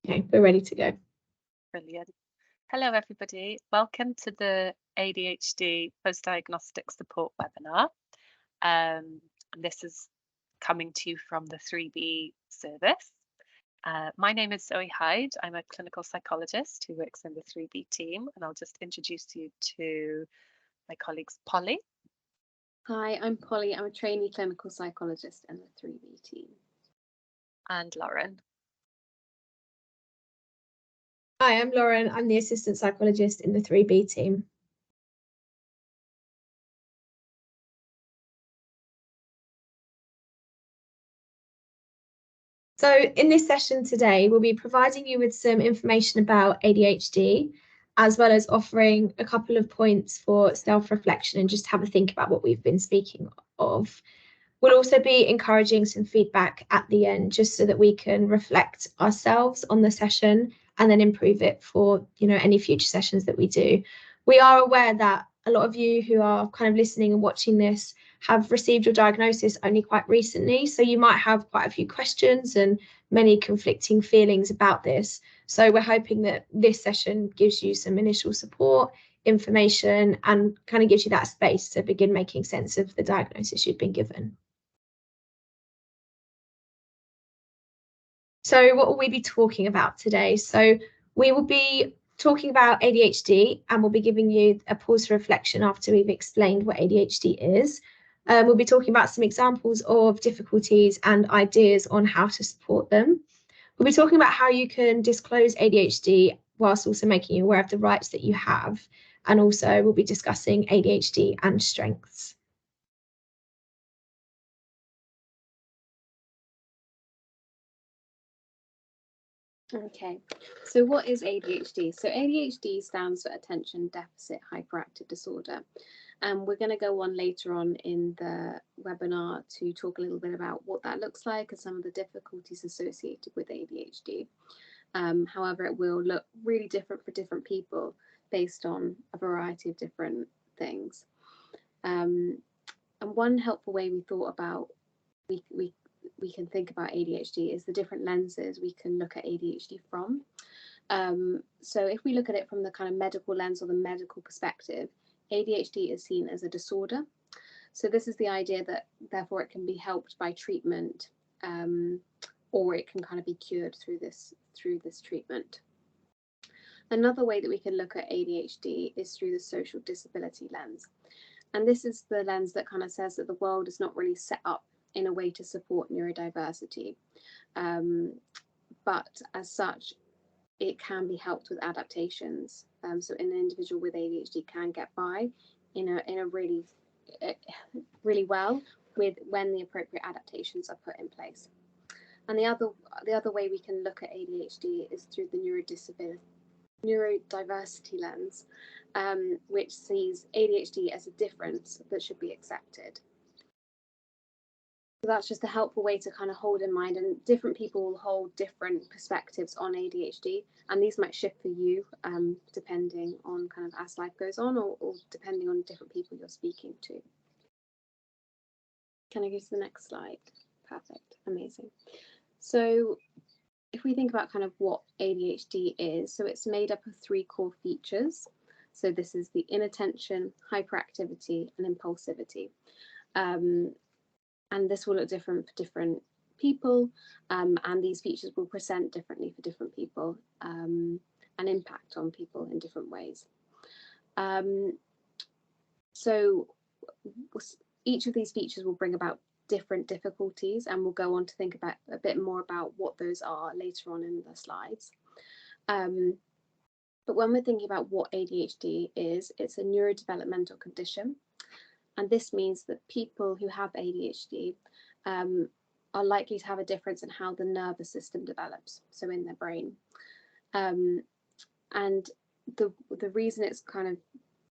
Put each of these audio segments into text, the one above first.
Okay, we're ready to go. Brilliant. Hello, everybody. Welcome to the ADHD Post-Diagnostic Support Webinar. This is coming to you from the 3B service. My name is Zoe Hyde. I'm a clinical psychologist who works in the 3B team, and I'll just introduce you to my colleagues, Polly. Hi, I'm Polly. I'm a trainee clinical psychologist in the 3B team. And Lauren. Hi, I'm Lauren. I'm the assistant psychologist in the 3B team. So in this session today, we'll be providing you with some information about ADHD, as well as offering a couple of points for self-reflection and just have a think about what we've been speaking of. We'll also be encouraging some feedback at the end, just so that we can reflect ourselves on the session and then improve it for, any future sessions that we do. We are aware that a lot of you who are kind of listening and watching this have received your diagnosis only quite recently, so you might have quite a few questions and many conflicting feelings about this. So we're hoping that this session gives you some initial support, information, and kind of gives you that space to begin making sense of the diagnosis you've been given. So what will we be talking about today? So we will be talking about ADHD, and we'll be giving you a pause for reflection after we've explained what ADHD is. We'll be talking about some examples of difficulties and ideas on how to support them. We'll be talking about how you can disclose ADHD whilst also making you aware of the rights that you have. And also we'll be discussing ADHD and strengths. Okay, so what is ADHD? So ADHD stands for Attention Deficit Hyperactive Disorder. And we're going to go on later on in the webinar to talk a little bit about what that looks like and some of the difficulties associated with ADHD. However, it will look really different for different people based on a variety of different things. And one helpful way we thought about we can think about ADHD is the different lenses we can look at ADHD from. So if we look at it from the kind of medical lens or the medical perspective, ADHD is seen as a disorder. So this is the idea that therefore it can be helped by treatment, or it can kind of be cured through this treatment. Another way that we can look at ADHD is through the social disability lens. And this is the lens that kind of says that the world is not really set up in a way to support neurodiversity. But as such, it can be helped with adaptations. So an individual with ADHD can get by in a really well when the appropriate adaptations are put in place. And the other way we can look at ADHD is through the neurodiversity lens, which sees ADHD as a difference that should be accepted. So that's just a helpful way to kind of hold in mind, and different people will hold different perspectives on ADHD, and these might shift for you depending on kind of as life goes on, or depending on different people you're speaking to. Can I go to the next slide? Perfect, amazing. So if we think about kind of what ADHD is, so it's made up of 3 core features. So this is the inattention, hyperactivity, and impulsivity. And this will look different for different people, and these features will present differently for different people, and impact on people in different ways. So each of these features will bring about different difficulties, and we'll go on to think about a bit more about what those are later on in the slides. But when we're thinking about what ADHD is, it's a neurodevelopmental condition. And this means that people who have ADHD are likely to have a difference in how the nervous system develops, so in their brain. And the reason it's kind of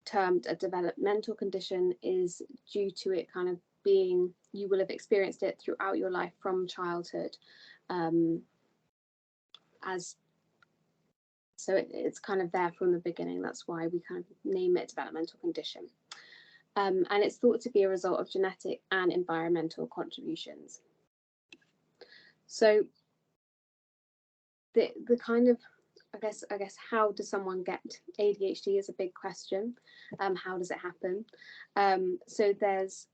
termed a developmental condition is due to it kind of being, you will have experienced it throughout your life from childhood, so it's kind of there from the beginning. That's why we kind of name it developmental condition. And it's thought to be a result of genetic and environmental contributions. So the kind of, I guess how does someone get ADHD is a big question. How does it happen? So there's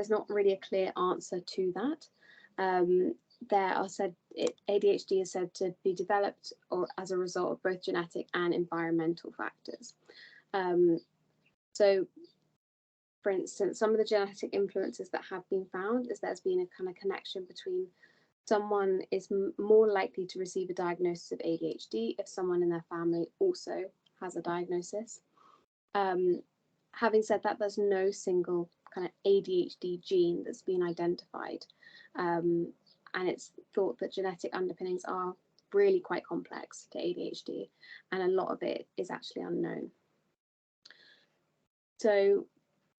not really a clear answer to that. ADHD is said to be developed or as a result of both genetic and environmental factors. So, for instance, some of the genetic influences that have been found is there's been a kind of connection between someone is more likely to receive a diagnosis of ADHD if someone in their family also has a diagnosis. Having said that, there's no single kind of ADHD gene that's been identified. And it's thought that genetic underpinnings are really quite complex to ADHD, and a lot of it is actually unknown. So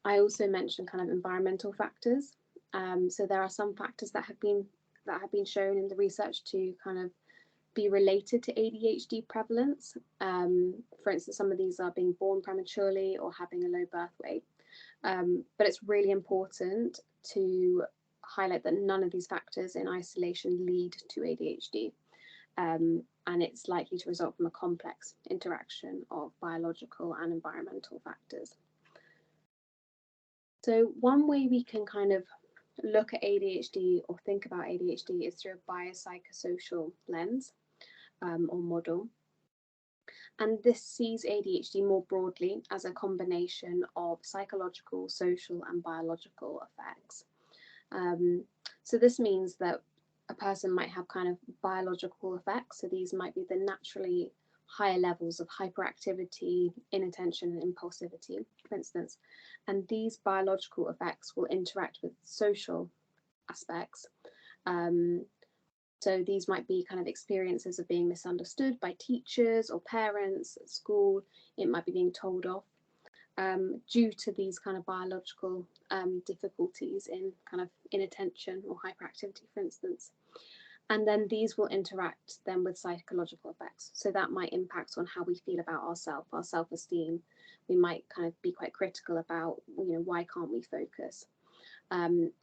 I also mentioned kind of environmental factors. So there are some factors that have been shown in the research to kind of be related to ADHD prevalence. For instance, some of these are being born prematurely or having a low birth weight. But it's really important to highlight that none of these factors in isolation lead to ADHD. And it's likely to result from a complex interaction of biological and environmental factors. So one way we can kind of look at ADHD or think about ADHD is through a biopsychosocial lens or model. And this sees ADHD more broadly as a combination of psychological, social, and biological effects. So this means that a person might have kind of biological effects. So these might be the naturally higher levels of hyperactivity, inattention, and impulsivity, for instance. And these biological effects will interact with social aspects. So these might be kind of experiences of being misunderstood by teachers or parents at school. It might be being told off due to these kind of biological difficulties in kind of inattention or hyperactivity, for instance. And then these will interact then with psychological effects. So that might impact on how we feel about ourselves, our self-esteem. We might kind of be quite critical about, why can't we focus?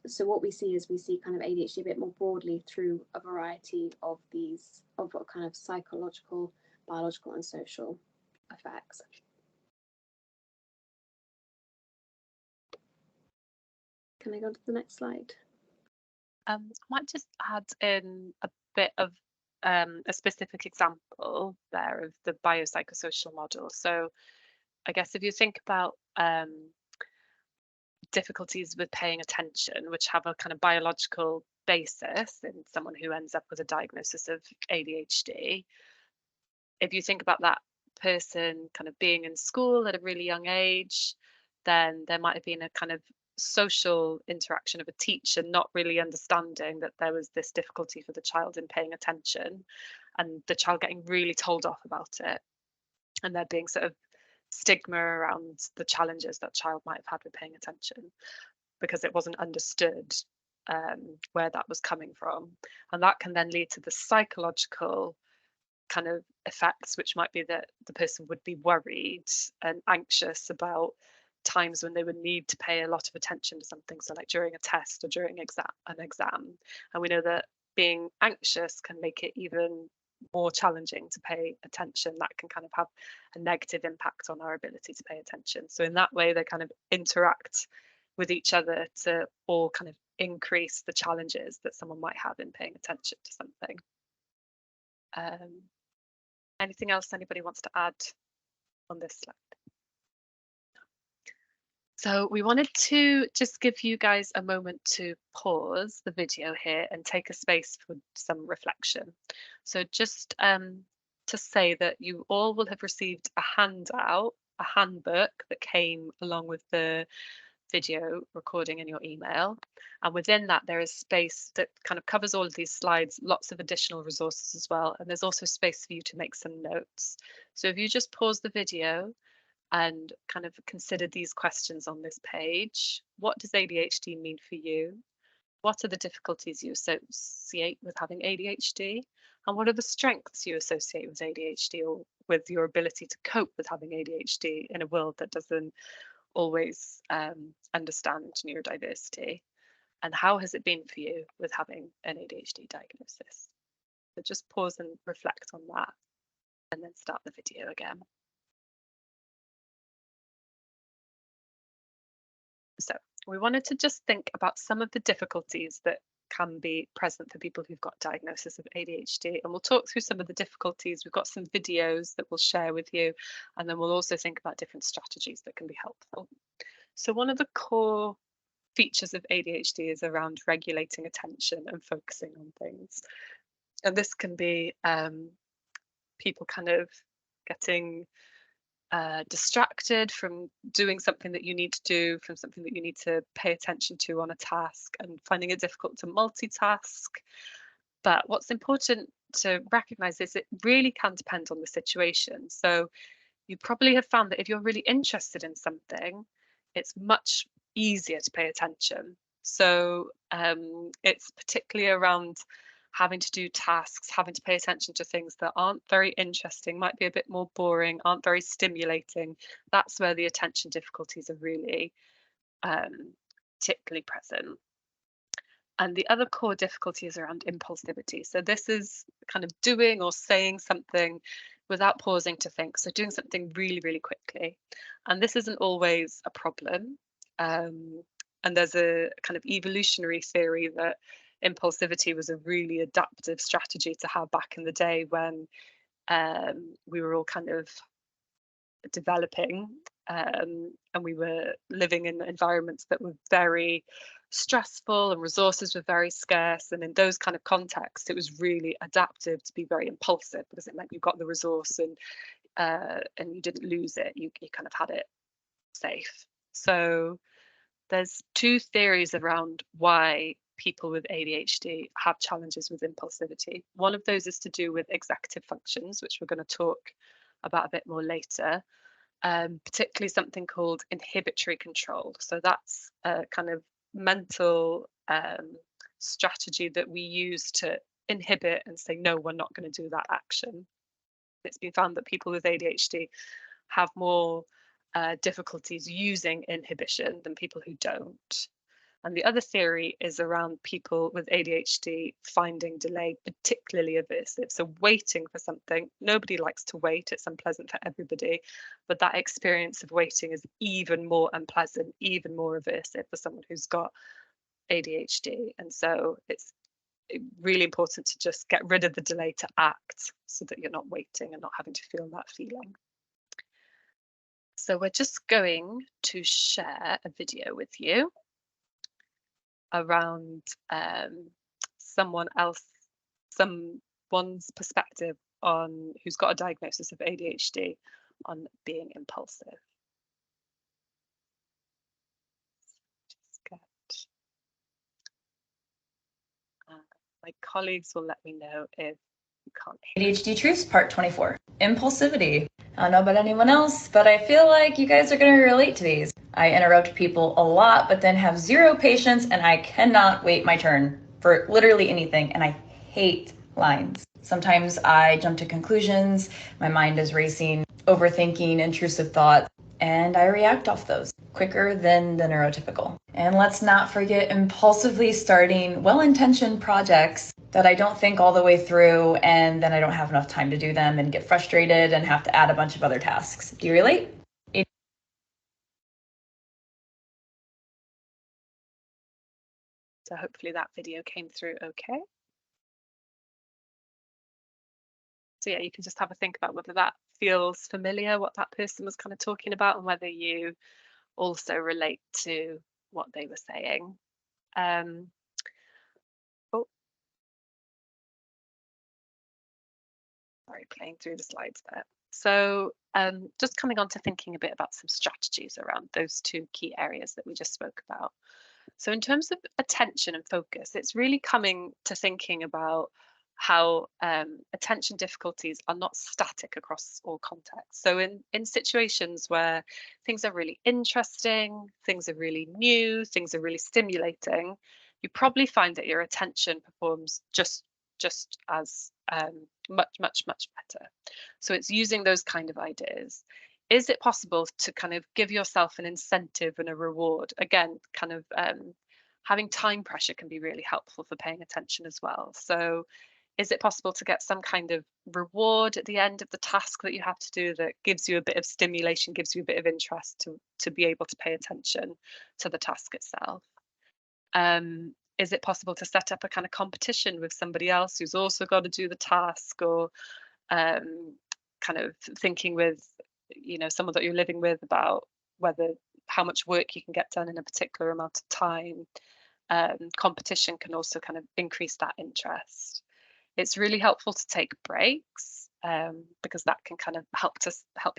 So what we see is kind of ADHD a bit more broadly through a variety of these, of what kind of psychological, biological, and social effects. Can I go to the next slide? I might just add in a bit of a specific example there of the biopsychosocial model. So I guess if you think about difficulties with paying attention, which have a kind of biological basis in someone who ends up with a diagnosis of ADHD, if you think about that person kind of being in school at a really young age, then there might have been a kind of social interaction of a teacher not really understanding that there was this difficulty for the child in paying attention, and the child getting really told off about it, and there being sort of stigma around the challenges that child might have had with paying attention because it wasn't understood where that was coming from. And that can then lead to the psychological kind of effects, which might be that the person would be worried and anxious about times when they would need to pay a lot of attention to something, so like during a test or during an exam. And we know that being anxious can make it even more challenging to pay attention. That can kind of have a negative impact on our ability to pay attention. So in that way, they kind of interact with each other to all kind of increase the challenges that someone might have in paying attention to something. Anything else anybody wants to add on this slide? So we wanted to just give you guys a moment to pause the video here and take a space for some reflection. So just to say that you all will have received a handout, a handbook that came along with the video recording in your email. And within that, there is space that kind of covers all of these slides, lots of additional resources as well. And there's also space for you to make some notes. So if you just pause the video and kind of consider these questions on this page. What does ADHD mean for you? What are the difficulties you associate with having ADHD? And what are the strengths you associate with ADHD, or with your ability to cope with having ADHD in a world that doesn't always understand neurodiversity? And how has it been for you with having an ADHD diagnosis? So just pause and reflect on that, and then start the video again. So we wanted to just think about some of the difficulties that can be present for people who've got diagnosis of ADHD, and we'll talk through some of the difficulties. We've got some videos that we'll share with you, and then we'll also think about different strategies that can be helpful. So one of the core features of ADHD is around regulating attention and focusing on things, and this can be people kind of getting distracted from doing something that you need to do, from something that you need to pay attention to on a task, and finding it difficult to multitask. But what's important to recognize is it really can depend on the situation. So you probably have found that if you're really interested in something, it's much easier to pay attention. So it's particularly around having to do tasks, having to pay attention to things that aren't very interesting, might be a bit more boring, aren't very stimulating. That's where the attention difficulties are really particularly present. And the other core difficulty is around impulsivity. So this is kind of doing or saying something without pausing to think. So doing something really, really quickly. And this isn't always a problem. And there's a kind of evolutionary theory that impulsivity was a really adaptive strategy to have back in the day when we were all kind of developing, and we were living in environments that were very stressful and resources were very scarce. And in those kind of contexts, it was really adaptive to be very impulsive because it meant you got the resource and you didn't lose it. You kind of had it safe. So there's two theories around why people with ADHD have challenges with impulsivity. One of those is to do with executive functions, which we're going to talk about a bit more later, particularly something called inhibitory control. So that's a kind of mental strategy that we use to inhibit and say, no, we're not going to do that action. It's been found that people with ADHD have more difficulties using inhibition than people who don't. And the other theory is around people with ADHD finding delay particularly aversive. So waiting for something, nobody likes to wait, it's unpleasant for everybody, but that experience of waiting is even more unpleasant, even more aversive for someone who's got ADHD. And so it's really important to just get rid of the delay to act so that you're not waiting and not having to feel that feeling. So we're just going to share a video with you around someone's perspective on who's got a diagnosis of ADHD on being impulsive. Just get, my colleagues will let me know if you can't hear. ADHD Truths, Part 24. Impulsivity. I don't know about anyone else, but I feel like you guys are going to relate to these. I interrupt people a lot, but then have zero patience, and I cannot wait my turn for literally anything, and I hate lines. Sometimes I jump to conclusions, my mind is racing, overthinking, intrusive thoughts, and I react off those quicker than the neurotypical. And let's not forget impulsively starting well-intentioned projects that I don't think all the way through, and then I don't have enough time to do them and get frustrated and have to add a bunch of other tasks. Do you relate? So hopefully that video came through okay. So yeah, you can just have a think about whether that feels familiar, what that person was kind of talking about, and whether you also relate to what they were saying. Oh, sorry, playing through the slides there. So just coming on to thinking a bit about some strategies around those two key areas that we just spoke about. So in terms of attention and focus, it's really coming to thinking about how attention difficulties are not static across all contexts. So in situations where things are really interesting, things are really new, things are really stimulating, you probably find that your attention performs just as much better. So it's using those kind of ideas. Is it possible to kind of give yourself an incentive and a reward? Again, kind of having time pressure can be really helpful for paying attention as well. So Is it possible to get some kind of reward at the end of the task that you have to do that gives you a bit of stimulation, gives you a bit of interest to be able to pay attention to the task itself? Is it possible to set up a kind of competition with somebody else who's also got to do the task, or kind of thinking with, you know, someone that you're living with about whether how much work you can get done in a particular amount of time? Competition can also kind of increase that interest. It's really helpful to take breaks, because that can kind of help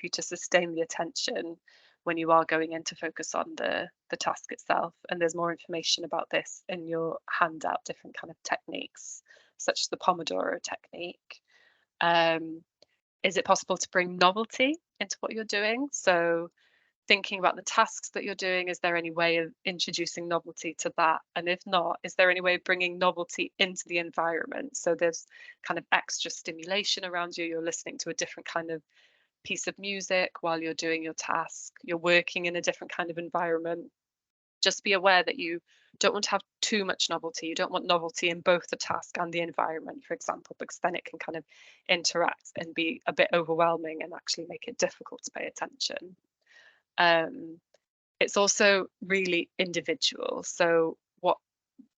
you to sustain the attention when you are going in to focus on the task itself. And there's more information about this in your handout, different kind of techniques, such as the Pomodoro technique. Is it possible to bring novelty into what you're doing? So thinking about the tasks that you're doing, is there any way of introducing novelty to that? And if not, is there any way of bringing novelty into the environment? So there's kind of extra stimulation around you. You're listening to a different kind of piece of music while you're doing your task. You're working in a different kind of environment. Just be aware that you don't want to have too much novelty. You don't want novelty in both the task and the environment, for example, because then it can kind of interact and be a bit overwhelming and actually make it difficult to pay attention. It's also really individual. So what,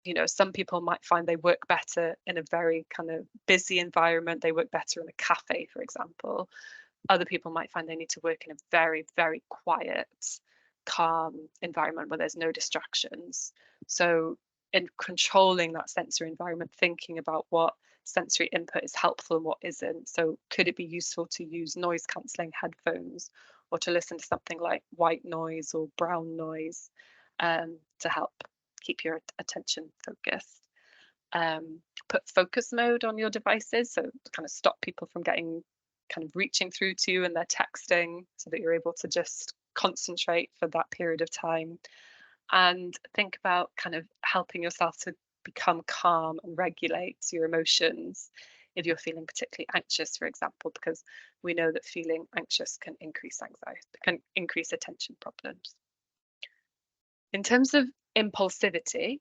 you know, some people might find they work better in a very kind of busy environment. They work better in a cafe, for example. Other people might find they need to work in a very, very quiet, calm environment where there's no distractions. So in controlling that sensory environment, thinking about what sensory input is helpful and what isn't. So could it be useful to use noise cancelling headphones, or to listen to something like white noise or brown noise, to help keep your attention focused? Put focus mode on your devices, so to kind of stop people from getting kind of reaching through to you and their texting, so that you're able to just concentrate for that period of time. And think about kind of helping yourself to become calm and regulate your emotions if you're feeling particularly anxious, for example, because we know that feeling anxious can increase anxiety, can increase attention problems. In terms of impulsivity,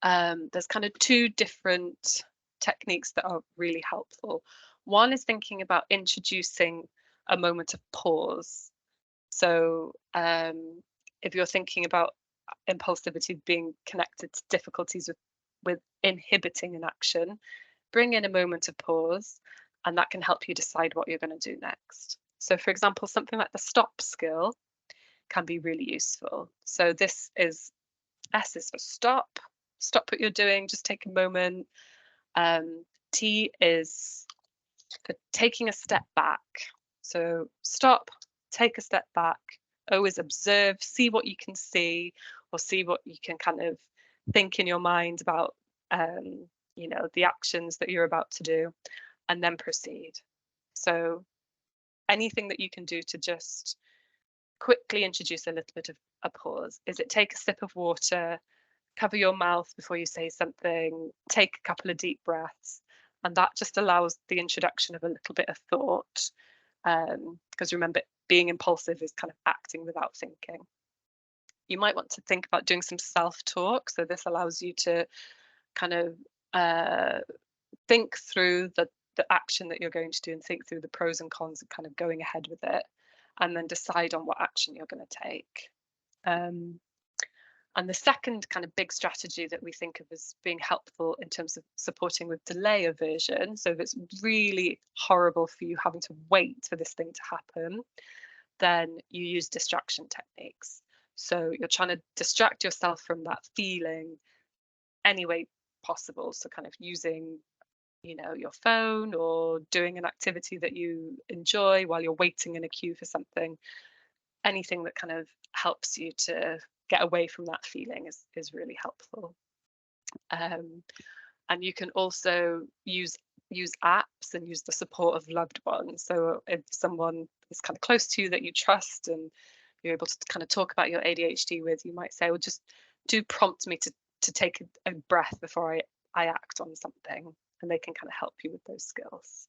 there's kind of two different techniques that are really helpful. One is thinking about introducing a moment of pause. So if you're thinking about impulsivity being connected to difficulties with inhibiting an action, bring in a moment of pause, and that can help you decide what you're going to do next. So for example, something like the stop skill can be really useful. So this is, S is for stop. Stop what you're doing, just take a moment. T is for taking a step back. So stop, take a step back. O is observe, see what you can see, or see what you can kind of think in your mind about, you know, the actions that you're about to do, and then proceed. So anything that you can do to just quickly introduce a little bit of a pause. Is it take a sip of water, cover your mouth before you say something, take a couple of deep breaths, and that just allows the introduction of a little bit of thought, because remember, being impulsive is kind of acting without thinking. You might want to think about doing some self-talk, so this allows you to kind of think through the action that you're going to do, and think through the pros and cons of kind of going ahead with it, and then decide on what action you're going to take. And the second kind of big strategy that we think of as being helpful in terms of supporting with delay aversion, so if it's really horrible for you having to wait for this thing to happen, then you use distraction techniques. So you're trying to distract yourself from that feeling any way possible. So kind of using, you know, your phone, or doing an activity that you enjoy while you're waiting in a queue for something. Anything that kind of helps you to get away from that feeling is really helpful. And you can also use apps and use the support of loved ones. So if someone is kind of close to you that you trust and you're able to kind of talk about your ADHD with, you might say, well, just do prompt me to take a breath before I act on something, and they can kind of help you with those skills.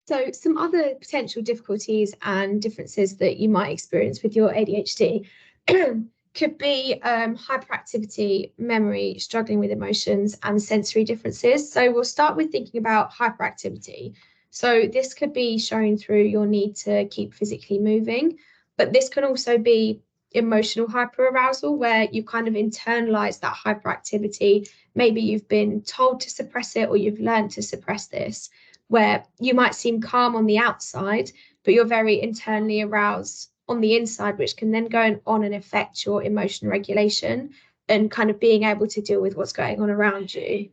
So some other potential difficulties and differences that you might experience with your ADHD could be hyperactivity, memory, struggling with emotions, and sensory differences. So we'll start with thinking about hyperactivity. So this could be shown through your need to keep physically moving, but this can also be emotional hyperarousal, where you kind of internalize that hyperactivity. Maybe you've been told to suppress it, or you've learned to suppress this, where you might seem calm on the outside, but you're very internally aroused on the inside, which can then go on and affect your emotional regulation and kind of being able to deal with what's going on around you.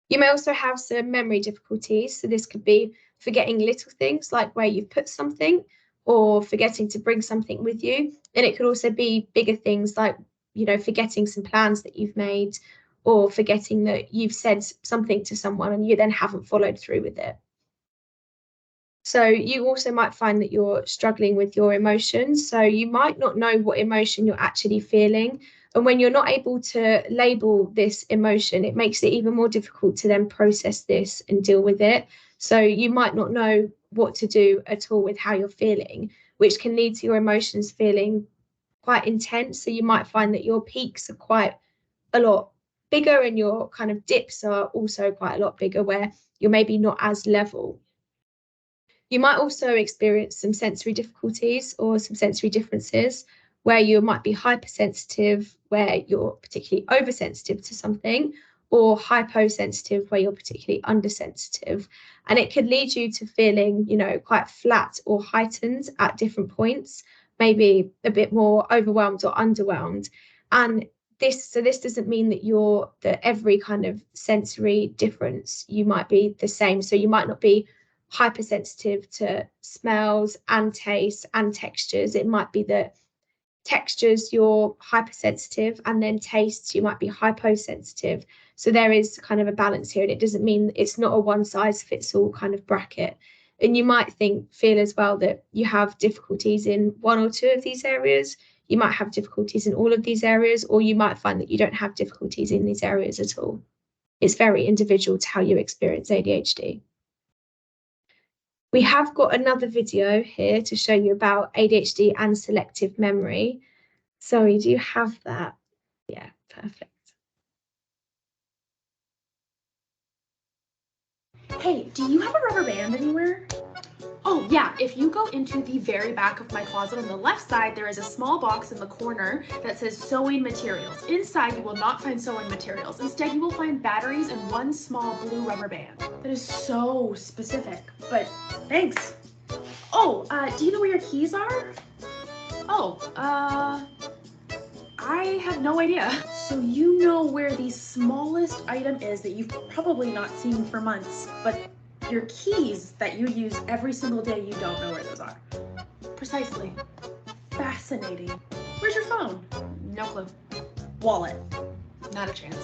You may also have some memory difficulties. So this could be forgetting little things like where you've put something, or forgetting to bring something with you. And it could also be bigger things like, forgetting some plans that you've made, or forgetting that you've said something to someone and you then haven't followed through with it. So you also might find that you're struggling with your emotions. So you might not know what emotion you're actually feeling. And when you're not able to label this emotion, it makes it even more difficult to then process this and deal with it. So you might not know what to do at all with how you're feeling, which can lead to your emotions feeling quite intense. So you might find that your peaks are quite a lot bigger and your kind of dips are also quite a lot bigger, where you're maybe not as level. You might also experience some sensory difficulties or some sensory differences, where you might be hypersensitive, where you're particularly oversensitive to something, or hyposensitive, where you're particularly undersensitive. And it could lead you to feeling, quite flat or heightened at different points, maybe a bit more overwhelmed or underwhelmed. And this doesn't mean that every kind of sensory difference you might be the same. So you might not be hypersensitive to smells and tastes and textures. It might be that textures you're hypersensitive, and then tastes you might be hyposensitive. So there is kind of a balance here, and it doesn't mean it's not a one size fits all kind of bracket. And you might feel as well that you have difficulties in one or two of these areas. You might have difficulties in all of these areas, or you might find that you don't have difficulties in these areas at all. It's very individual to how you experience ADHD. We have got another video here to show you about ADHD and selective memory. Sorry, do you have that? Yeah, perfect. Hey, do you have a rubber band anywhere? Oh yeah, if you go into the very back of my closet on the left side, there is a small box in the corner that says sewing materials. Inside, you will not find sewing materials. Instead, you will find batteries and one small blue rubber band. That is so specific, but thanks. Oh, do you know where your keys are? Oh, I have no idea. So you know where the smallest item is that you've probably not seen for months, but your keys that you use every single day, you don't know where those are. Precisely. Fascinating. Where's your phone? No clue. Wallet? Not a chance.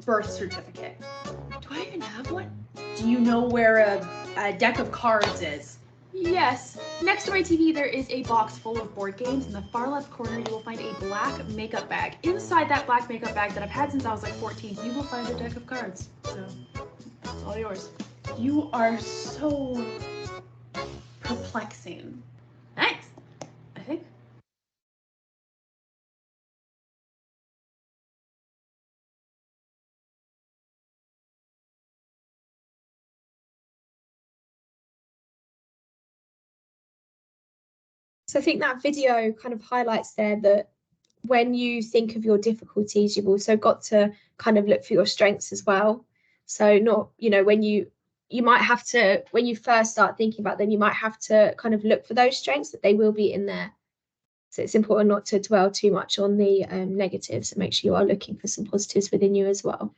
Birth certificate? Do I even have one? Do you know where a deck of cards is? Yes. Next to my TV, there is a box full of board games. In the far left corner, you will find a black makeup bag. Inside that black makeup bag that I've had since I was like 14, you will find a deck of cards. So, it's all yours. You are so perplexing. Thanks, I think. So I think that video kind of highlights there that when you think of your difficulties, you've also got to kind of look for your strengths as well. So not, when you might have to, when you first start thinking about them, you might have to kind of look for those strengths, that they will be in there. So it's important not to dwell too much on the negatives, and make sure you are looking for some positives within you as well.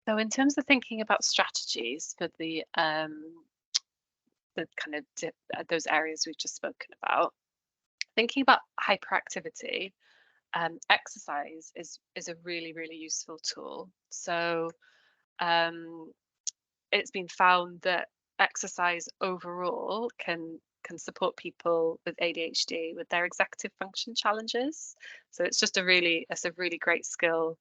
So in terms of thinking about strategies for the kind of those areas we've just spoken about, thinking about hyperactivity, exercise is a really, really useful tool. So it's been found that exercise overall can support people with ADHD with their executive function challenges. So it's a really great skill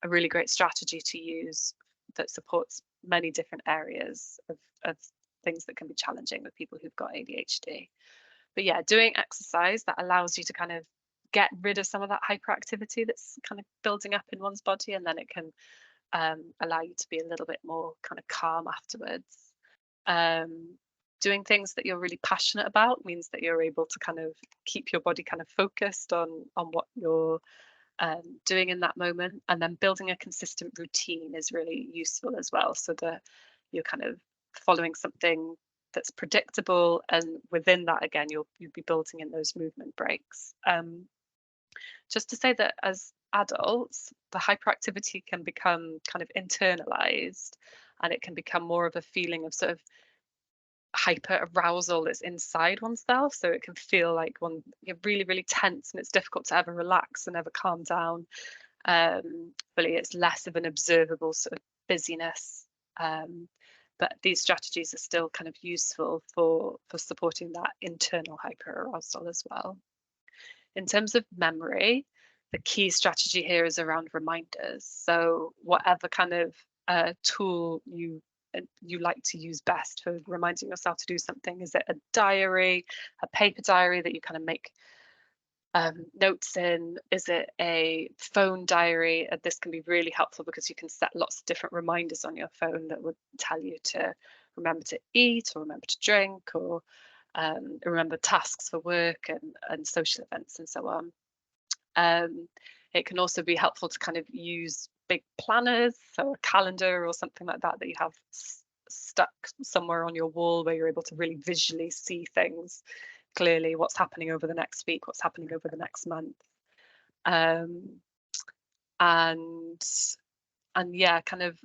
a really great strategy to use that supports many different areas of things that can be challenging with people who've got ADHD. But yeah, doing exercise that allows you to kind of get rid of some of that hyperactivity that's kind of building up in one's body, and then it can allow you to be a little bit more kind of calm afterwards. Doing things that you're really passionate about means that you're able to kind of keep your body kind of focused on what you're doing in that moment. And then building a consistent routine is really useful as well, so that you're kind of following something that's predictable, and within that again you'll be building in those movement breaks. Just to say that as adults, the hyperactivity can become kind of internalized, and it can become more of a feeling of sort of hyper arousal that's inside oneself. So it can feel like you're really, really tense, and it's difficult to ever relax and ever calm down. But it's less of an observable sort of busyness. But these strategies are still kind of useful for supporting that internal hyper arousal as well. In terms of memory, the key strategy here is around reminders. So whatever kind of tool you like to use best for reminding yourself to do something. Is it a diary, a paper diary that you kind of make notes in? Is it a phone diary? This can be really helpful because you can set lots of different reminders on your phone that would tell you to remember to eat, or remember to drink, or remember tasks for work and social events and so on. It can also be helpful to kind of use big planners, so a calendar or something like that you have stuck somewhere on your wall, where you're able to really visually see things clearly, what's happening over the next week, what's happening over the next month. And yeah, kind of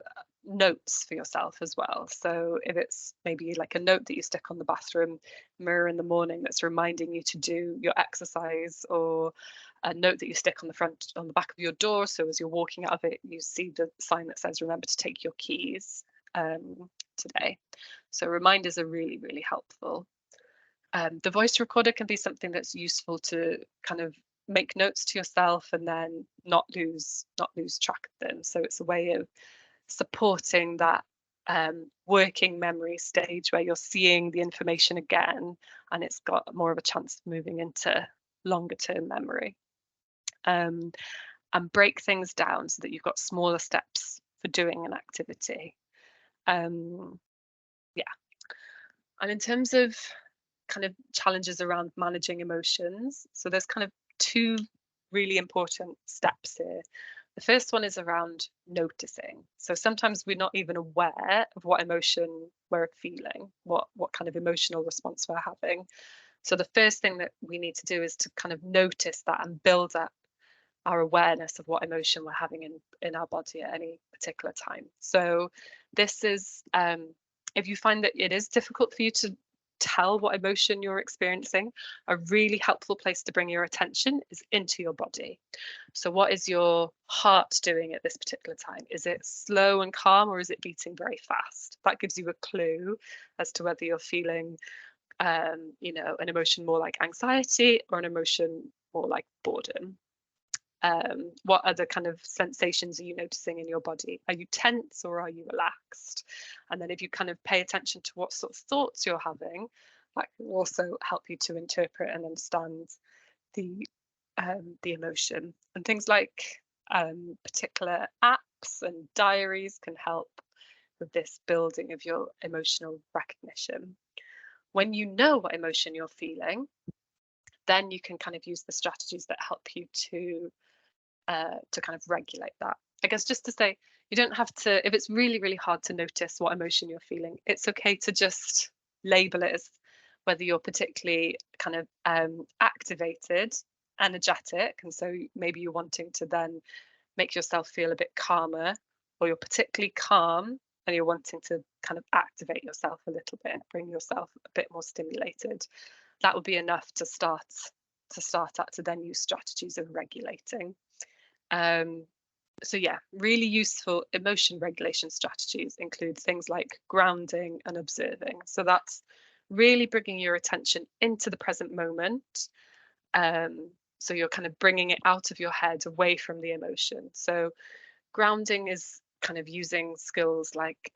notes for yourself as well. So if it's maybe like a note that you stick on the bathroom mirror in the morning that's reminding you to do your exercise, or a note that you stick on the back of your door, so as you're walking out of it you see the sign that says remember to take your keys today. So reminders are really, really helpful. The voice recorder can be something that's useful to kind of make notes to yourself and then not lose track of them. So it's a way of supporting that working memory stage where you're seeing the information again, and it's got more of a chance of moving into longer term memory. And break things down so that you've got smaller steps for doing an activity. Yeah. And in terms of kind of challenges around managing emotions, so there's kind of two really important steps here. The first one is around noticing. So sometimes we're not even aware of what emotion we're feeling, what kind of emotional response we're having. So the first thing that we need to do is to kind of notice that and build up our awareness of what emotion we're having in our body at any particular time. So this is, if you find that it is difficult for you to tell what emotion you're experiencing, a really helpful place to bring your attention is into your body. So what is your heart doing at this particular time? Is it slow and calm, or is it beating very fast? That gives you a clue as to whether you're feeling an emotion more like anxiety or an emotion more like boredom. What other kind of sensations are you noticing in your body? Are you tense or are you relaxed? And then if you kind of pay attention to what sort of thoughts you're having, that can also help you to interpret and understand the emotion. And things like particular apps and diaries can help with this building of your emotional recognition. When you know what emotion you're feeling, then you can kind of use the strategies that help you to kind of regulate that. I guess just to say, you don't have to, if it's really, really hard to notice what emotion you're feeling, it's okay to just label it as whether you're particularly kind of activated, energetic, and so maybe you're wanting to then make yourself feel a bit calmer, or you're particularly calm and you're wanting to kind of activate yourself a little bit, bring yourself a bit more stimulated. That would be enough to start at, to then use strategies of regulating. So yeah, really useful emotion regulation strategies include things like grounding and observing. So that's really bringing your attention into the present moment. So you're kind of bringing it out of your head, away from the emotion. So grounding is kind of using skills like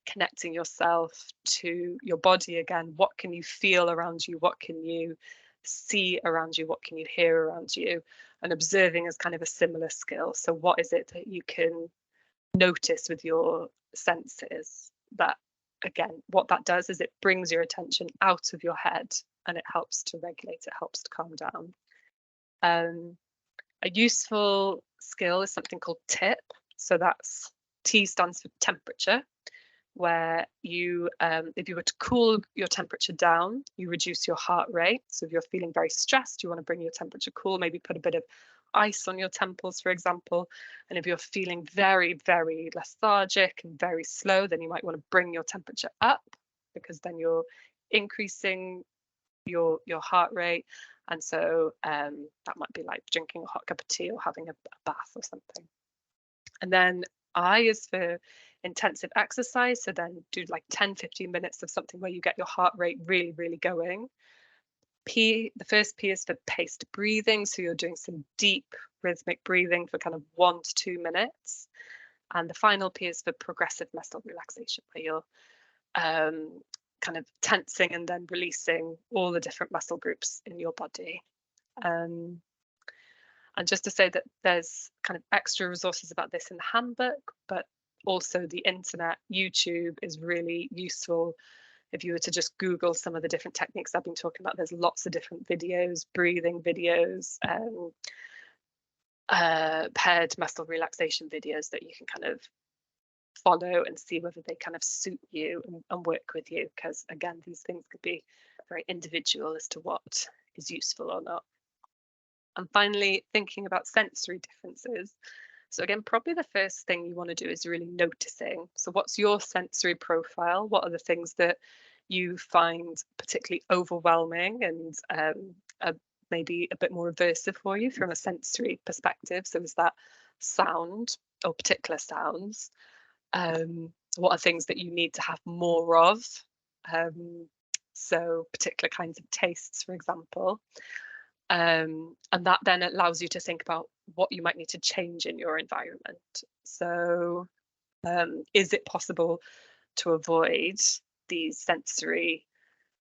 connecting yourself to your body again. What can you feel around you? What can you see around you? What can you hear around you? And observing is kind of a similar skill. So what is it that you can notice with your senses? That, again, what that does is it brings your attention out of your head and it helps to regulate, it helps to calm down. A useful skill is something called TIP. So that's T stands for temperature, where you, if you were to cool your temperature down, you reduce your heart rate. So if you're feeling very stressed, you want to bring your temperature cool, maybe put a bit of ice on your temples, for example. And if you're feeling very, very lethargic and very slow, then you might want to bring your temperature up, because then you're increasing your heart rate. And so that might be like drinking a hot cup of tea or having a bath or something. And then I is for intensive exercise. So then do like 10-15 minutes of something where you get your heart rate really, really going. P, the first P is for paced breathing. So you're doing some deep rhythmic breathing for kind of 1 to 2 minutes. And the final P is for progressive muscle relaxation, where you're kind of tensing and then releasing all the different muscle groups in your body. And just to say that there's kind of extra resources about this in the handbook, but also the internet, YouTube is really useful. If you were to just Google some of the different techniques I've been talking about, there's lots of different videos, breathing videos, paired muscle relaxation videos that you can kind of follow and see whether they kind of suit you and work with you, because again, these things could be very individual as to what is useful or not. And finally, thinking about sensory differences. So again, probably the first thing you want to do is really noticing. So what's your sensory profile? What are the things that you find particularly overwhelming and maybe a bit more aversive for you from a sensory perspective? So is that sound or particular sounds? What are things that you need to have more of? So particular kinds of tastes, for example. And that then allows you to think about what you might need to change in your environment. So is it possible to avoid these sensory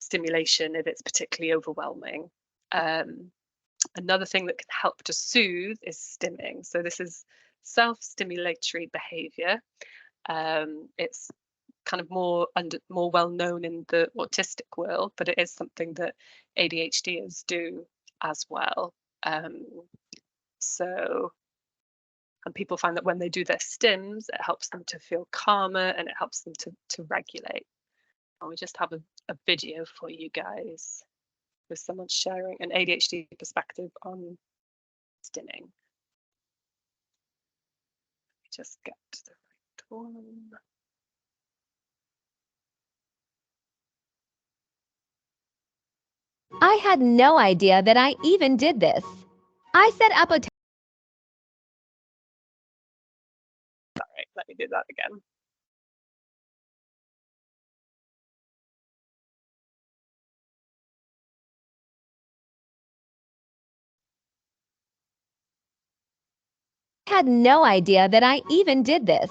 stimulation if it's particularly overwhelming? Another thing that can help to soothe is stimming. So this is self-stimulatory behavior. It's kind of more well known in the autistic world, but it is something that ADHDers do as well. And people find that when they do their stims, it helps them to feel calmer and it helps them to regulate. And we just have a video for you guys with someone sharing an ADHD perspective on stimming. Just get the right one. I had no idea that I even did this. I set up a Sorry, let me do that again. had no idea that I even did this.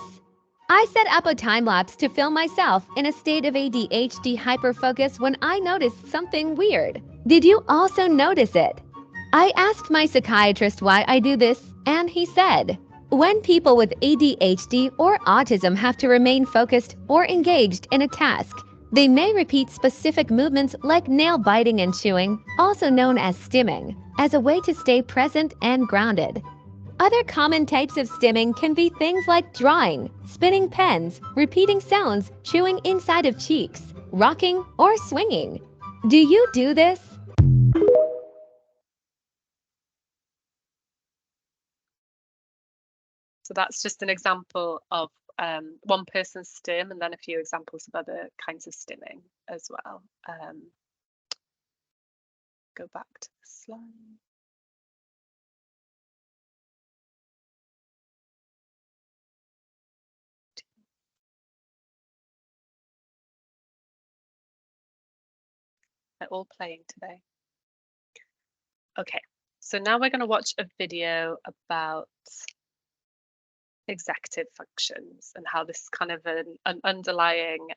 I set up a time lapse to film myself in a state of ADHD hyperfocus when I noticed something weird. Did you also notice it? I asked my psychiatrist why I do this, and he said, when people with ADHD or autism have to remain focused or engaged in a task, they may repeat specific movements like nail biting and chewing, also known as stimming, as a way to stay present and grounded. Other common types of stimming can be things like drawing, spinning pens, repeating sounds, chewing inside of cheeks, rocking, or swinging. Do you do this? So that's just an example of one person's stim, and then a few examples of other kinds of stimming as well. Go back to the slide. They're all playing today. Okay, so now we're going to watch a video about executive functions and how this is kind of an underlying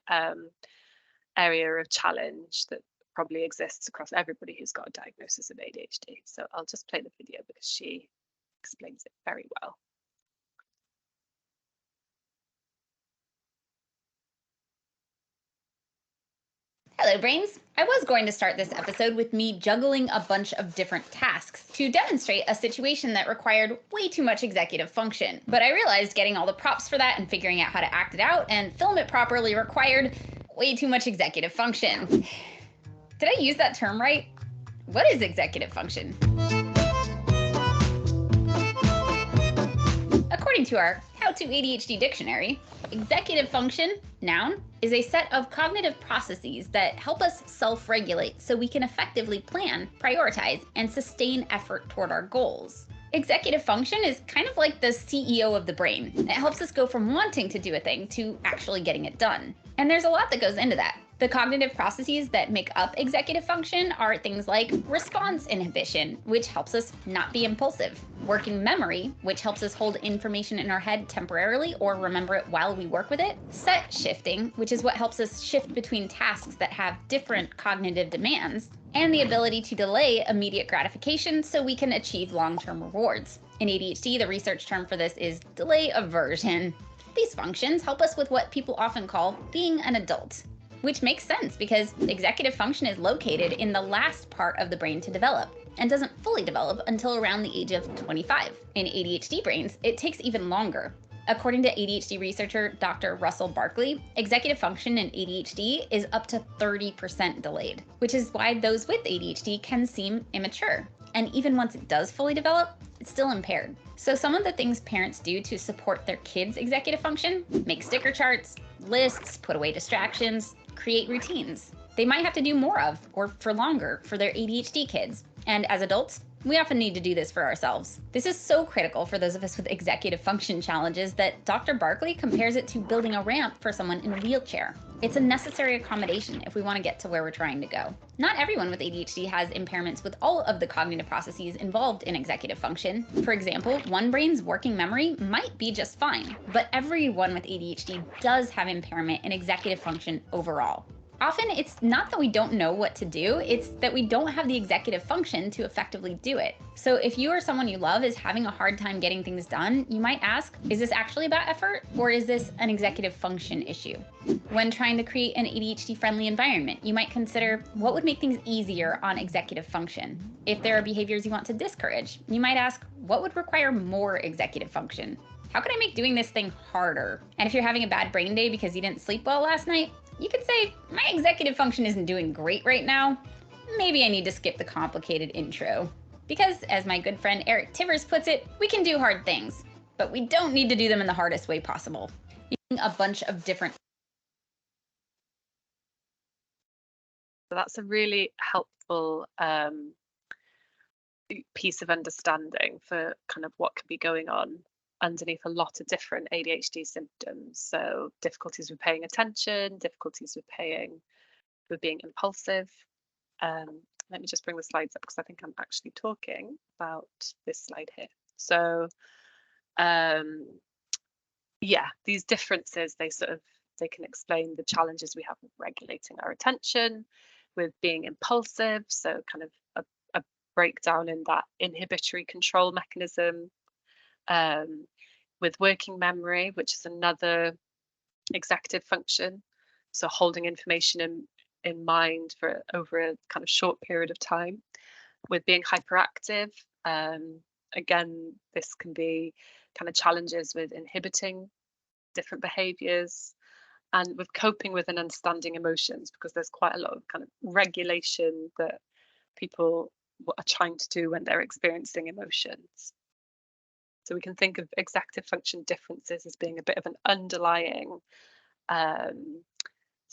area of challenge that probably exists across everybody who's got a diagnosis of ADHD. So I'll just play the video because she explains it very well. Hello, brains. I was going to start this episode with me juggling a bunch of different tasks to demonstrate a situation that required way too much executive function. But I realized getting all the props for that and figuring out how to act it out and film it properly required way too much executive function. Did I use that term right? What is executive function? According to our How to ADHD dictionary, executive function, noun, is a set of cognitive processes that help us self-regulate so we can effectively plan, prioritize, and sustain effort toward our goals. Executive function is kind of like the CEO of the brain. It helps us go from wanting to do a thing to actually getting it done. And there's a lot that goes into that. The cognitive processes that make up executive function are things like response inhibition, which helps us not be impulsive, working memory, which helps us hold information in our head temporarily or remember it while we work with it, set shifting, which is what helps us shift between tasks that have different cognitive demands, and the ability to delay immediate gratification so we can achieve long-term rewards. In ADHD, the research term for this is delay aversion. These functions help us with what people often call being an adult, which makes sense because executive function is located in the last part of the brain to develop and doesn't fully develop until around the age of 25. In ADHD brains, it takes even longer. According to ADHD researcher Dr. Russell Barkley, executive function in ADHD is up to 30% delayed, which is why those with ADHD can seem immature. And even once it does fully develop, it's still impaired. So some of the things parents do to support their kids' executive function: make sticker charts, lists, put away distractions, create routines they might have to do more of or for longer for their ADHD kids. And as adults, we often need to do this for ourselves. This is so critical for those of us with executive function challenges that Dr. Barkley compares it to building a ramp for someone in a wheelchair. It's a necessary accommodation if we want to get to where we're trying to go. Not everyone with ADHD has impairments with all of the cognitive processes involved in executive function. For example, one brain's working memory might be just fine, but everyone with ADHD does have impairment in executive function overall. Often, it's not that we don't know what to do, it's that we don't have the executive function to effectively do it. So if you or someone you love is having a hard time getting things done, you might ask, is this actually about effort, or is this an executive function issue? When trying to create an ADHD-friendly environment, you might consider what would make things easier on executive function. If there are behaviors you want to discourage, you might ask, what would require more executive function? How can I make doing this thing harder? And if you're having a bad brain day because you didn't sleep well last night, you could say, my executive function isn't doing great right now. Maybe I need to skip the complicated intro. Because, as my good friend Eric Tivers puts it, we can do hard things, but we don't need to do them in the hardest way possible. Using a bunch of different. So that's a really helpful piece of understanding for kind of what could be going on underneath a lot of different ADHD symptoms. So difficulties with paying attention, difficulties with being impulsive. Let me just bring the slides up because I think I'm actually talking about this slide here. So yeah, these differences, they can explain the challenges we have with regulating our attention, with being impulsive, so kind of a breakdown in that inhibitory control mechanism, with working memory, which is another executive function, so holding information in mind for over a kind of short period of time. With being hyperactive, again, this can be kind of challenges with inhibiting different behaviors, and with coping with and understanding emotions, because there's quite a lot of kind of regulation that people are trying to do when they're experiencing emotions. So we can think of executive function differences as being a bit of an underlying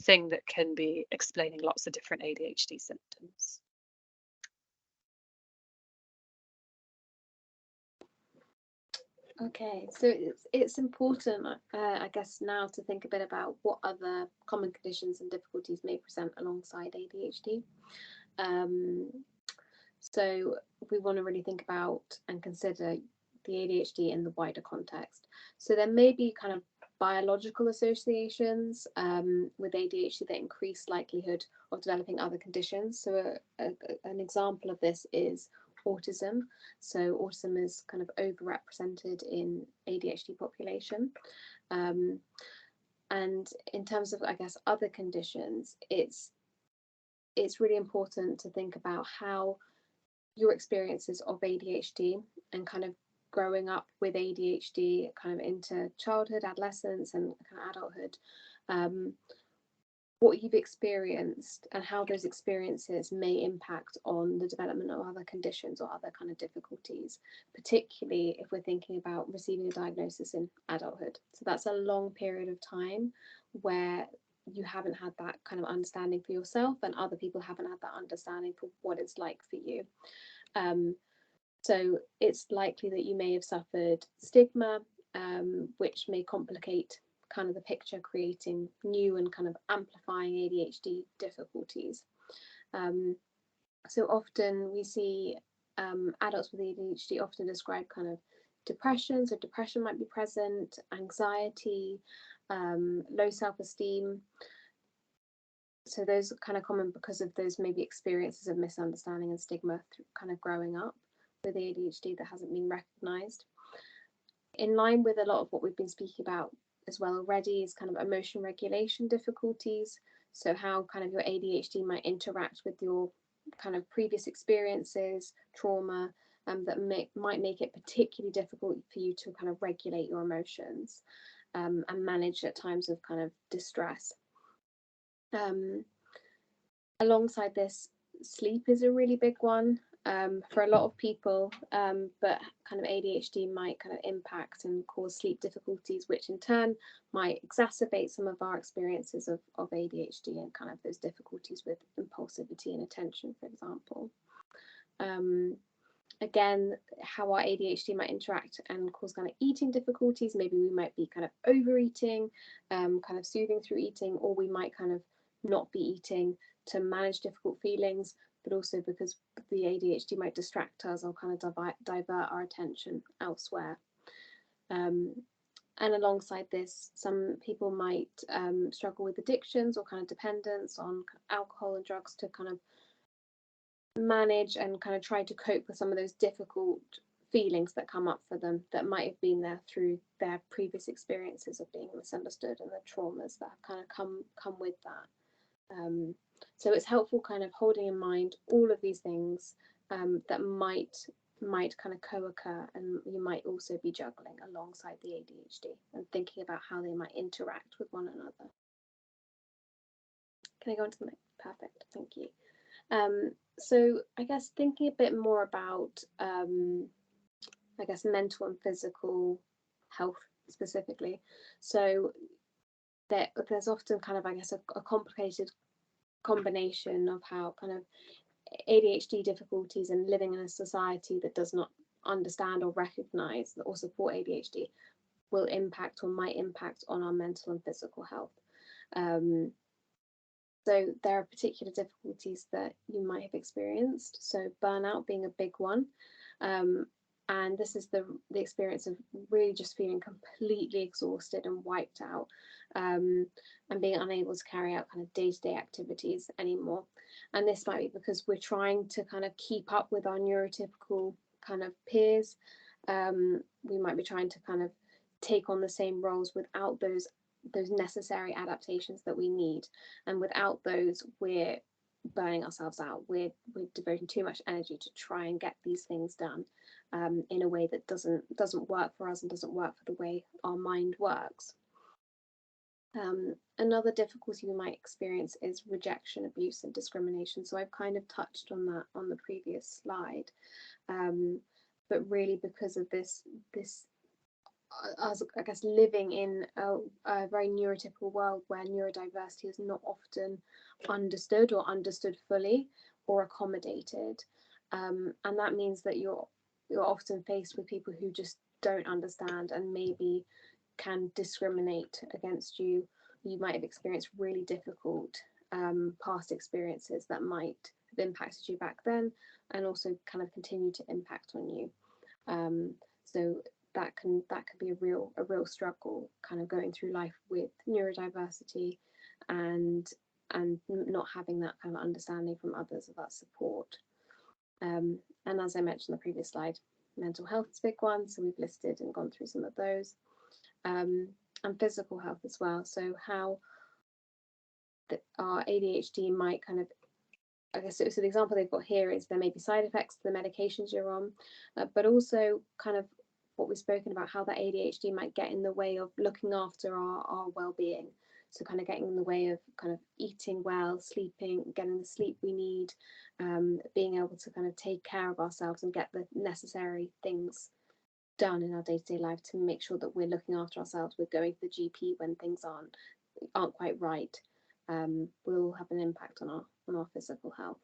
thing that can be explaining lots of different ADHD symptoms. Okay, so it's important, I guess, now to think a bit about what other common conditions and difficulties may present alongside ADHD. So we want to really think about and consider the ADHD in the wider context. So there may be kind of biological associations with ADHD that increase likelihood of developing other conditions. So an example of this is autism. So autism is kind of overrepresented in ADHD population. And in terms of, I guess, other conditions, it's really important to think about how your experiences of ADHD and kind of growing up with ADHD kind of into childhood, adolescence, and kind of adulthood, what you've experienced and how those experiences may impact on the development of other conditions or other kind of difficulties, particularly if we're thinking about receiving a diagnosis in adulthood. So that's a long period of time where you haven't had that kind of understanding for yourself, and other people haven't had that understanding for what it's like for you. So it's likely that you may have suffered stigma, which may complicate kind of the picture, creating new and kind of amplifying ADHD difficulties. So often we see adults with ADHD often describe kind of depression. So depression might be present, anxiety, low self-esteem. So those are kind of common because of those maybe experiences of misunderstanding and stigma through kind of growing up with ADHD that hasn't been recognised. In line with a lot of what we've been speaking about as well already is kind of emotion regulation difficulties. So how kind of your ADHD might interact with your kind of previous experiences, trauma, that might make it particularly difficult for you to kind of regulate your emotions and manage at times of kind of distress. Alongside this, sleep is a really big one for a lot of people, but kind of ADHD might kind of impact and cause sleep difficulties, which in turn might exacerbate some of our experiences of ADHD and kind of those difficulties with impulsivity and attention, for example. Again, how our ADHD might interact and cause kind of eating difficulties. Maybe we might be kind of overeating, kind of soothing through eating, or we might kind of not be eating to manage difficult feelings, but also because the ADHD might distract us or kind of divert our attention elsewhere. And alongside this, some people might struggle with addictions or kind of dependence on alcohol and drugs to kind of manage and kind of try to cope with some of those difficult feelings that come up for them that might have been there through their previous experiences of being misunderstood and the traumas that have kind of come with that. So it's helpful kind of holding in mind all of these things that might kind of co-occur, and you might also be juggling alongside the ADHD and thinking about how they might interact with one another. Can I go on to the next? Perfect, thank you. So I guess thinking a bit more about I guess mental and physical health specifically. So there's often kind of, I guess, a complicated combination of how kind of ADHD difficulties and living in a society that does not understand or recognize or support ADHD will impact or might impact on our mental and physical health. So there are particular difficulties that you might have experienced. So burnout being a big one. And this is the experience of really just feeling completely exhausted and wiped out, and being unable to carry out kind of day-to-day activities anymore. And this might be because we're trying to kind of keep up with our neurotypical kind of peers. We might be trying to kind of take on the same roles without those necessary adaptations that we need, and without those we're burning ourselves out. We're devoting too much energy to try and get these things done in a way that doesn't work for us and doesn't work for the way our mind works. Another difficulty we might experience is rejection, abuse, and discrimination. So I've kind of touched on that on the previous slide, but really because of this us, I guess, living in a very neurotypical world where neurodiversity is not often understood or understood fully or accommodated, and that means that you're often faced with people who just don't understand and maybe can discriminate against you. You might have experienced really difficult past experiences that might have impacted you back then and also kind of continue to impact on you. So that can be a real struggle, kind of going through life with neurodiversity and not having that kind of understanding from others of that support. And as I mentioned in the previous slide, mental health is a big one, so we've listed and gone through some of those, and physical health as well. So how our ADHD might kind of, I guess, so the example they've got here is there may be side effects to the medications you're on, but also kind of what we've spoken about, how that ADHD might get in the way of looking after our well-being. So kind of getting in the way of kind of eating well, sleeping, getting the sleep we need, being able to kind of take care of ourselves and get the necessary things done in our day-to-day life to make sure that we're looking after ourselves. We're going to the GP when things aren't quite right. Will have an impact on our physical health.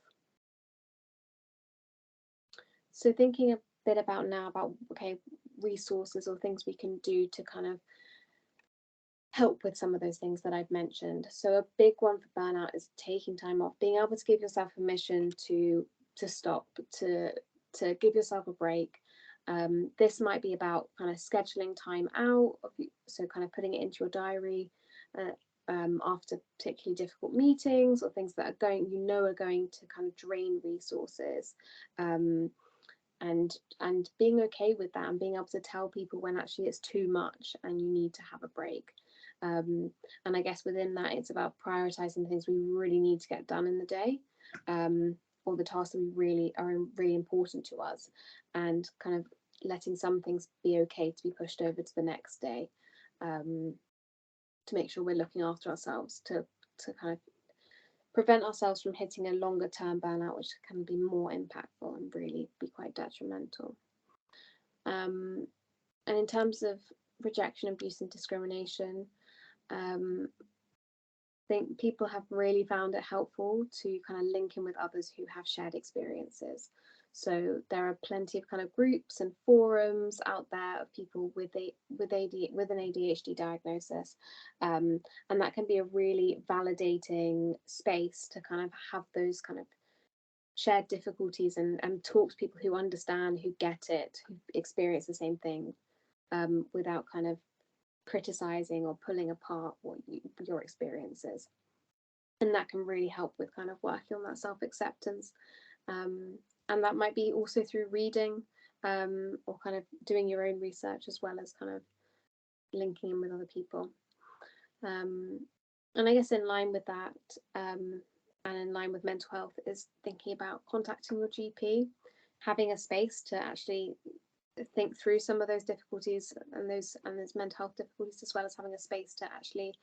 So thinking a bit about okay, resources or things we can do to kind of help with some of those things that I've mentioned. So a big one for burnout is taking time off, being able to give yourself permission to stop, to give yourself a break. This might be about kind of scheduling time out, so kind of putting it into your diary after particularly difficult meetings or things that are going to kind of drain resources. And being okay with that, and being able to tell people when actually it's too much and you need to have a break. And I guess within that, it's about prioritizing the things we really need to get done in the day, or the tasks that really important to us, and kind of letting some things be okay to be pushed over to the next day, to make sure we're looking after ourselves, to kind of prevent ourselves from hitting a longer term burnout, which can be more impactful and really be quite detrimental. And in terms of rejection, abuse and discrimination, I think people have really found it helpful to kind of link in with others who have shared experiences. So there are plenty of kind of groups and forums out there of people with an ADHD diagnosis, and that can be a really validating space to kind of have those kind of shared difficulties and talk to people who understand, who get it, who experience the same thing, without kind of criticizing or pulling apart your experiences. And that can really help with kind of working on that self-acceptance. And that might be also through reading, or kind of doing your own research, as well as kind of linking in with other people. And I guess in line with that, and in line with mental health, is thinking about contacting your GP, having a space to actually think through some of those difficulties and those mental health difficulties, as well as having a space to actually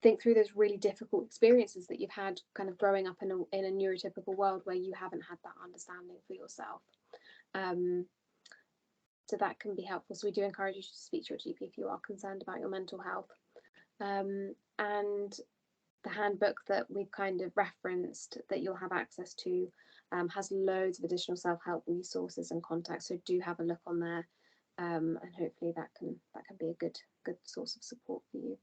think through those really difficult experiences that you've had kind of growing up in a neurotypical world where you haven't had that understanding for yourself. So that can be helpful. So we do encourage you to speak to your GP if you are concerned about your mental health. And the handbook that we've kind of referenced that you'll have access to has loads of additional self-help resources and contacts. So do have a look on there, and hopefully that can be a good source of support for you.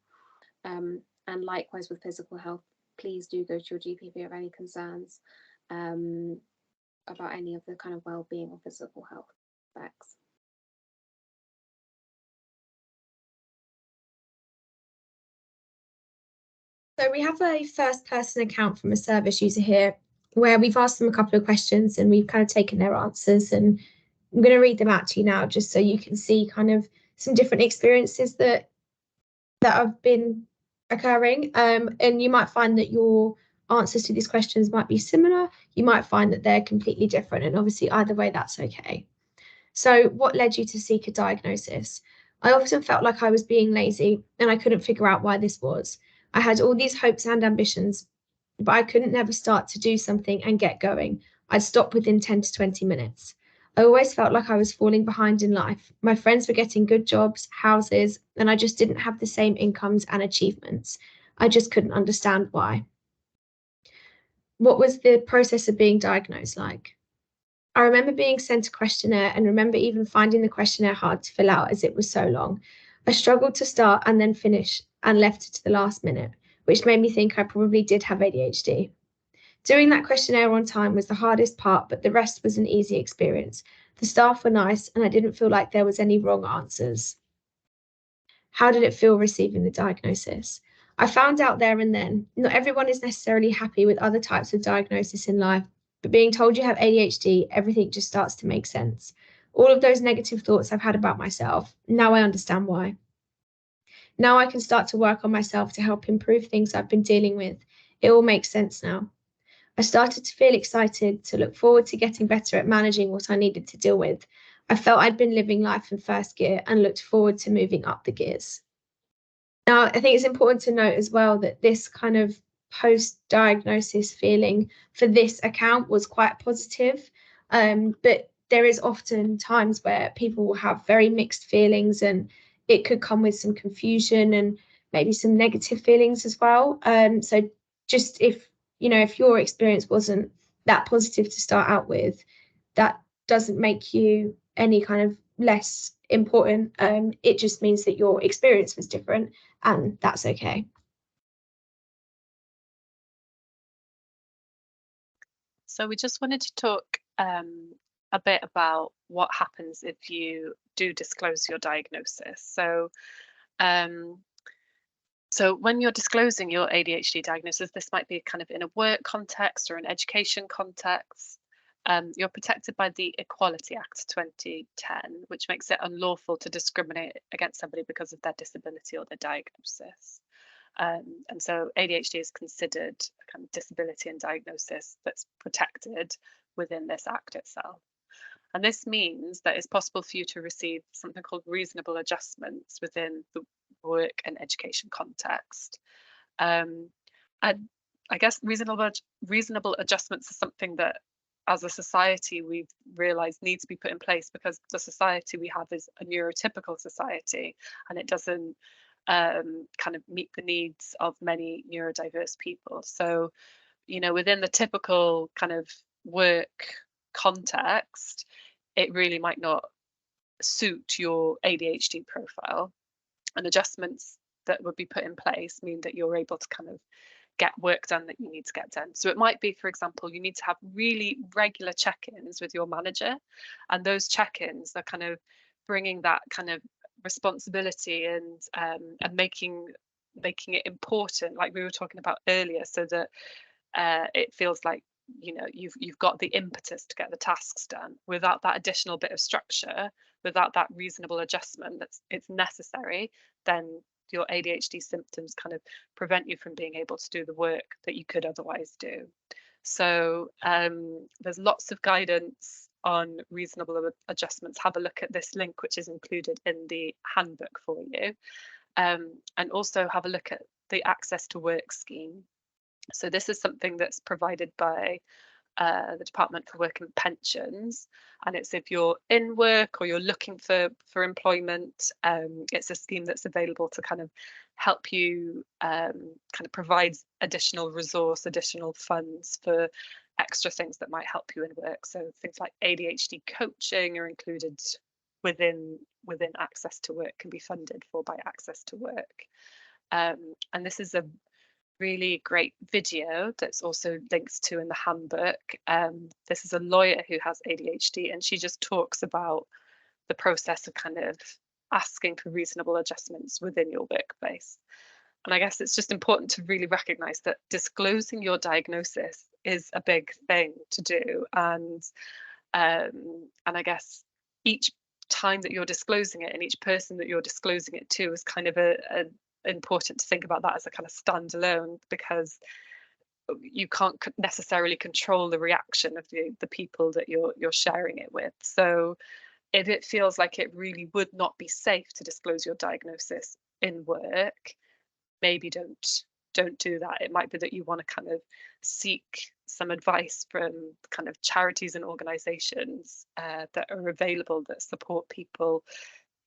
And likewise with physical health, please do go to your GP if you have any concerns about any of the kind of well-being or physical health aspects. So we have a first person account from a service user here where we've asked them a couple of questions and we've kind of taken their answers, and I'm going to read them out to you now just so you can see kind of some different experiences that have been occurring, and you might find that your answers to these questions might be similar, you might find that they're completely different, and obviously either way that's okay. So what led you to seek a diagnosis? I often felt like I was being lazy and I couldn't figure out why this was. I had all these hopes and ambitions, but I couldn't never start to do something and get going. I'd stop within 10 to 20 minutes. I always felt like I was falling behind in life. My friends were getting good jobs, houses, and I just didn't have the same incomes and achievements. I just couldn't understand why. What was the process of being diagnosed like? I remember being sent a questionnaire and remember even finding the questionnaire hard to fill out as it was so long. I struggled to start and then finish and left it to the last minute, which made me think I probably did have ADHD. Doing that questionnaire on time was the hardest part, but the rest was an easy experience. The staff were nice and I didn't feel like there was any wrong answers. How did it feel receiving the diagnosis? I found out there and then, not everyone is necessarily happy with other types of diagnosis in life, but being told you have ADHD, everything just starts to make sense. All of those negative thoughts I've had about myself, now I understand why. Now I can start to work on myself to help improve things I've been dealing with. It all makes sense now. I started to feel excited, to look forward to getting better at managing what I needed to deal with. I felt I'd been living life in first gear and looked forward to moving up the gears. Now, I think it's important to note as well that this kind of post-diagnosis feeling for this account was quite positive, but there is often times where people will have very mixed feelings, and it could come with some confusion and maybe some negative feelings as well. So just if your experience wasn't that positive to start out with, that doesn't make you any kind of less important. It just means that your experience was different, and that's okay. So we just wanted to talk a bit about what happens if you do disclose your diagnosis. So when you're disclosing your ADHD diagnosis, this might be kind of in a work context or an education context. You're protected by the Equality Act 2010, which makes it unlawful to discriminate against somebody because of their disability or their diagnosis. And so ADHD is considered a kind of disability and diagnosis that's protected within this act itself. And this means that it's possible for you to receive something called reasonable adjustments within the work and education context. And I guess reasonable adjustments is something that as a society we've realized needs to be put in place, because the society we have is a neurotypical society, and it doesn't kind of meet the needs of many neurodiverse people. So, within the typical kind of work context, it really might not suit your ADHD profile, and adjustments that would be put in place mean that you're able to kind of get work done that you need to get done. So it might be, for example, you need to have really regular check-ins with your manager, and those check-ins are kind of bringing that kind of responsibility and making it important, like we were talking about earlier, so that it feels like you've got the impetus to get the tasks done. Without that additional bit of structure, without that reasonable adjustment it's necessary, then your ADHD symptoms kind of prevent you from being able to do the work that you could otherwise do. So there's lots of guidance on reasonable adjustments. Have a look at this link, which is included in the handbook for you, and also have a look at the Access to Work scheme. So this is something that's provided by the Department for Work and Pensions, and it's if you're in work or you're looking for employment. It's a scheme that's available to kind of help you kind of provide additional resource, additional funds for extra things that might help you in work. So things like ADHD coaching are included within Access to Work, can be funded for by Access to Work. And this is a really great video that's also linked to in the handbook. This is a lawyer who has ADHD, and she just talks about the process of kind of asking for reasonable adjustments within your workplace. And I guess it's just important to really recognize that disclosing your diagnosis is a big thing to do, and I guess each time that you're disclosing it and each person that you're disclosing it to is kind of a important to think about that as a kind of standalone, because you can't necessarily control the reaction of the people that you're sharing it with. So if it feels like it really would not be safe to disclose your diagnosis in work, maybe don't do that. It might be that you want to kind of seek some advice from kind of charities and organizations that are available that support people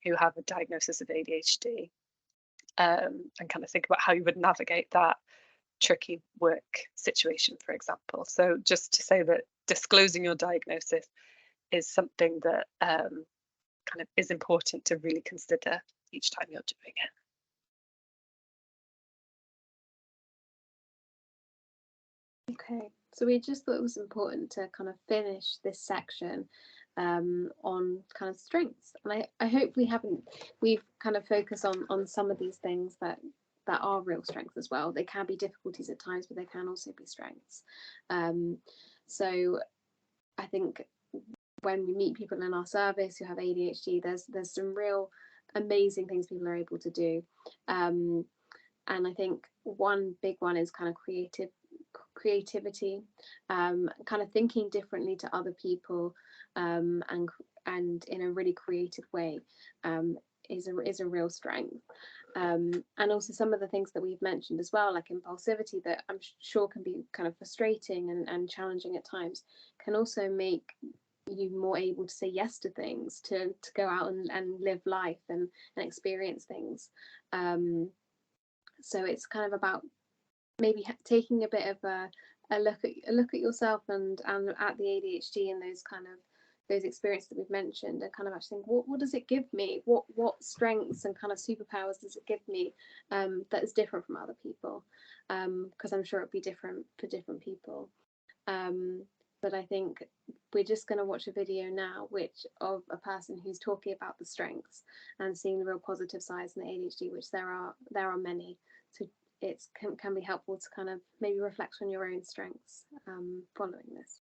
who have a diagnosis of ADHD. And kind of think about how you would navigate that tricky work situation, for example. So just to say that disclosing your diagnosis is something that kind of is important to really consider each time you're doing it. Okay, so we just thought it was important to kind of finish this section on kind of strengths. And I hope we've kind of focused on some of these things that are real strengths as well. They can be difficulties at times, but they can also be strengths. So I think when we meet people in our service who have ADHD, there's some real amazing things people are able to do. And I think one big one is kind of creativity, kind of thinking differently to other people, and in a really creative way, is a real strength. And also some of the things that we've mentioned as well, like impulsivity, that I'm sure can be kind of frustrating and challenging at times, can also make you more able to say yes to things, to go out and live life and experience things. So it's kind of about maybe taking a bit of a look at yourself and at the ADHD and those experiences that we've mentioned, and kind of actually think, what does it give me? What strengths and kind of superpowers does it give me, that is different from other people? Because I'm sure it'd be different for different people. But I think we're just going to watch a video now, of a person who's talking about the strengths and seeing the real positive sides in the ADHD, which there are many. So it can be helpful to kind of maybe reflect on your own strengths following this.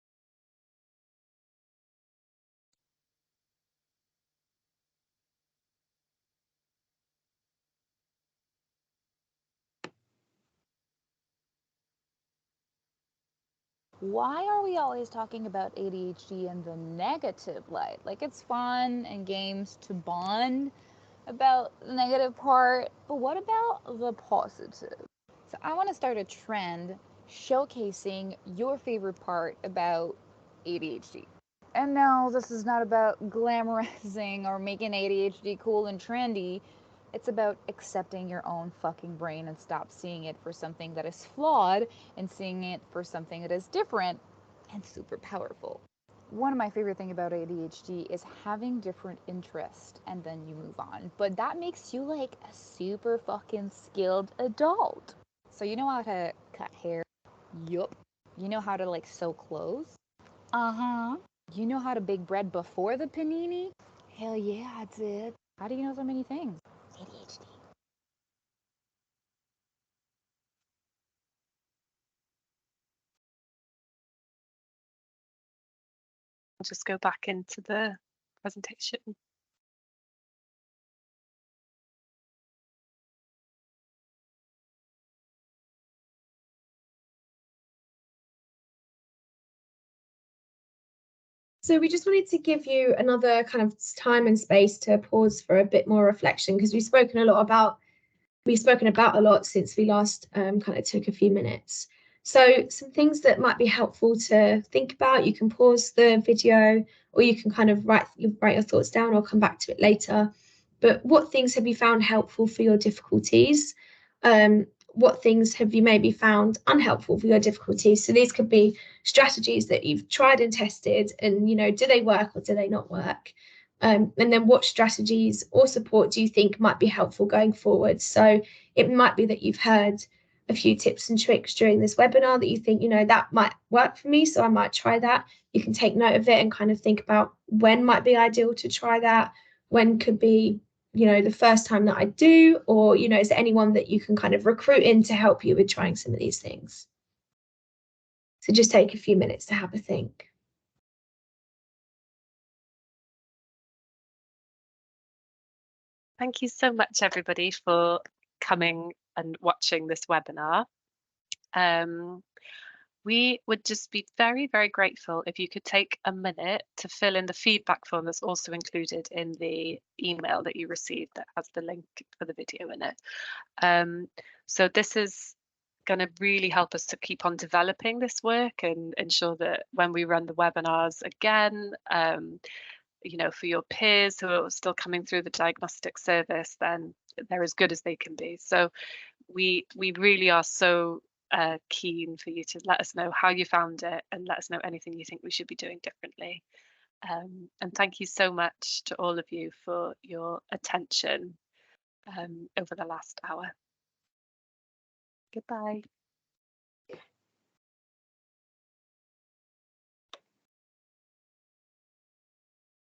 Why are we always talking about ADHD in the negative light? Like, it's fun and games to bond about the negative part, but what about the positive? So I want to start a trend showcasing your favorite part about ADHD. And no, this is not about glamorizing or making ADHD cool and trendy. It's about accepting your own fucking brain and stop seeing it for something that is flawed and seeing it for something that is different and super powerful. One of my favorite things about ADHD is having different interests and then you move on. But that makes you like a super fucking skilled adult. So you know how to cut hair? Yup. You know how to like sew clothes? Uh-huh. You know how to bake bread before the panini? Hell yeah, I did. How do you know so many things? ADHD. I'll just go back into the presentation. So we just wanted to give you another kind of time and space to pause for a bit more reflection, because we've spoken about a lot since we last kind of took a few minutes. So some things that might be helpful to think about, you can pause the video or you can kind of write your thoughts down or come back to it later. But what things have you found helpful for your difficulties? What things have you maybe found unhelpful for your difficulties? So these could be strategies that you've tried and tested, and do they work or do they not work? And then what strategies or support do you think might be helpful going forward? So it might be that you've heard a few tips and tricks during this webinar that you think, that might work for me, so I might try that. You can take note of it and kind of think about when might be ideal to try that, when could be the first time that I do, or is there anyone that you can kind of recruit in to help you with trying some of these things? So just take a few minutes to have a think. Thank you so much, everybody, for coming and watching this webinar. We would just be very, very grateful if you could take a minute to fill in the feedback form that's also included in the email that you received that has the link for the video in it. So this is going to really help us to keep on developing this work and ensure that when we run the webinars again, for your peers who are still coming through the diagnostic service, then they're as good as they can be. So we really are so keen for you to let us know how you found it and let us know anything you think we should be doing differently. And thank you so much to all of you for your attention over the last hour. Goodbye.